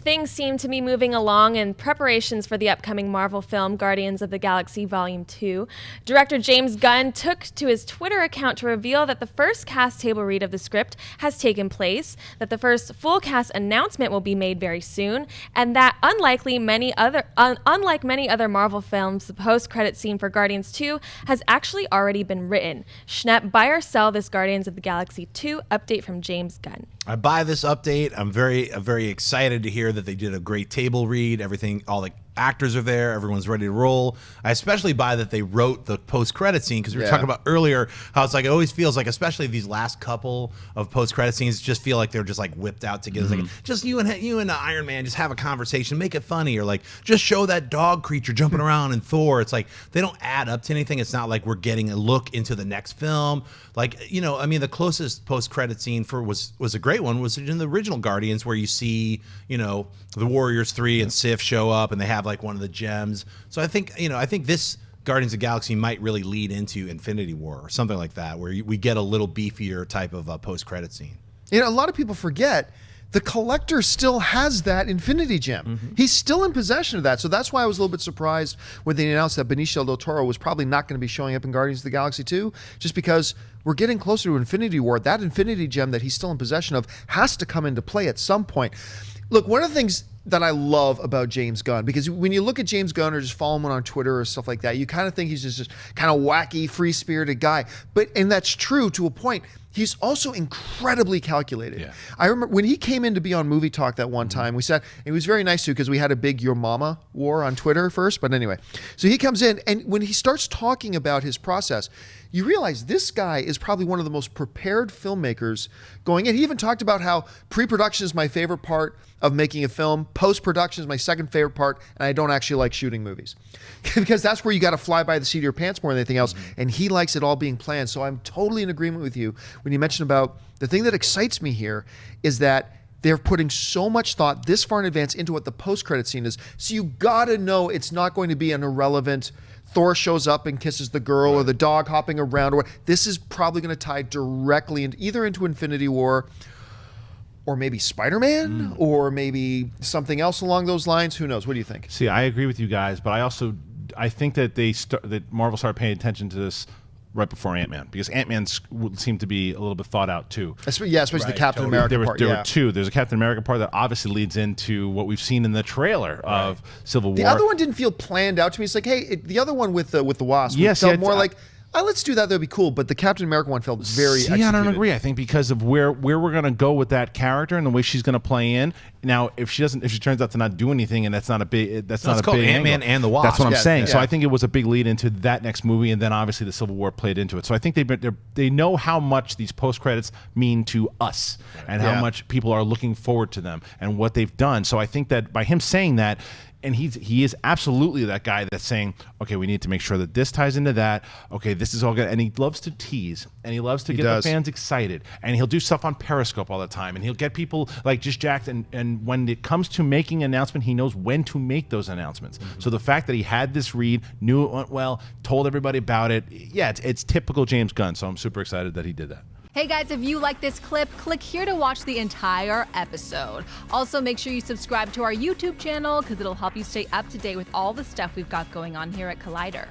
Things seem to be moving along in preparations for the upcoming Marvel film Guardians of the Galaxy Volume 2. Director James Gunn took to his Twitter account to reveal that the first cast table read of the script has taken place, that the first full cast announcement will be made very soon, and that unlike many other Marvel films, the post-credit scene for Guardians 2 has actually already been written. Schnepp, buy or sell this Guardians of the Galaxy 2 update from James Gunn. I buy this update. I'm very excited to hear that they did a great table read. Everything, all the actors are there. Everyone's ready to roll. I especially buy that they wrote the post-credit scene, because we were talking about earlier how it's like it always feels like, especially these last couple of post-credit scenes, just feel like they're just like whipped out together. It's like, just you and Iron Man just have a conversation, make it funny, or like just show that dog creature jumping around in Thor. It's like they don't add up to anything. It's not like we're getting a look into the next film. Like, you know, I mean, the closest post-credit scene was a great one was in the original Guardians, where you see, you know, the Warriors 3 and Sif show up and they have like one of the gems. So I think this Guardians of the Galaxy might really lead into Infinity War or something like that, where we get a little beefier type of post-credit scene. You know, a lot of people forget the Collector still has that Infinity Gem. He's still in possession of that. So that's why I was a little bit surprised when they announced that Benicio del Toro was probably not going to be showing up in Guardians of the Galaxy 2, just because we're getting closer to Infinity War. That Infinity Gem that he's still in possession of has to come into play at some point. Look, one of the things that I love about James Gunn, because when you look at James Gunn or just follow him on Twitter or stuff like that, you kind of think he's just kind of wacky, free-spirited guy. And that's true to a point. He's also incredibly calculated. Yeah. I remember when he came in to be on Movie Talk that one time, we sat, and he was very nice too, because we had a big Your Mama war on Twitter first, but anyway. So he comes in, and when he starts talking about his process, you realize this guy is probably one of the most prepared filmmakers going in. He even talked about how pre-production is my favorite part of making a film, post-production is my second favorite part, and I don't actually like shooting movies. Because that's where you got to fly by the seat of your pants more than anything else, and he likes it all being planned. So I'm totally in agreement with you when you mentioned about the thing that excites me here is that they're putting so much thought this far in advance into what the post-credit scene is. So you got to know it's not going to be an irrelevant Thor shows up and kisses the girl, or the dog hopping around. Or this is probably going to tie directly either into Infinity War, or maybe Spider-Man, or maybe something else along those lines. Who knows? What do you think? See, I agree with you guys, but I think that that Marvel started paying attention to this right before Ant-Man, because Ant-Man seemed to be a little bit thought out too. Yeah, especially the Captain America part. There were two. There's a Captain America part that obviously leads into what we've seen in the trailer of Civil War. The other one didn't feel planned out to me. It's like, hey, the other one with the Wasp felt more like, let's do that. That'd be cool. But the Captain America one felt very executed. I don't agree. I think because of where we're going to go with that character and the way she's going to play in. Now, if she turns out to not do anything, and that's not a big Ant-Man and the Wasp. That's what I'm saying. Yeah. So I think it was a big lead into that next movie, and then obviously the Civil War played into it. So I think they know how much these post credits mean to us, and how much people are looking forward to them and what they've done. So I think that by him saying that. And he is absolutely that guy that's saying, okay, we need to make sure that this ties into that. Okay, this is all good. And he loves to tease, and he loves to get the fans excited. And he'll do stuff on Periscope all the time, and he'll get people like just jacked. And when it comes to making an announcement, he knows when to make those announcements. So the fact that he had this read, knew it went well, told everybody about it, it's typical James Gunn. So I'm super excited that he did that. Hey guys, if you like this clip, click here to watch the entire episode. Also, make sure you subscribe to our YouTube channel, because it'll help you stay up to date with all the stuff we've got going on here at Collider.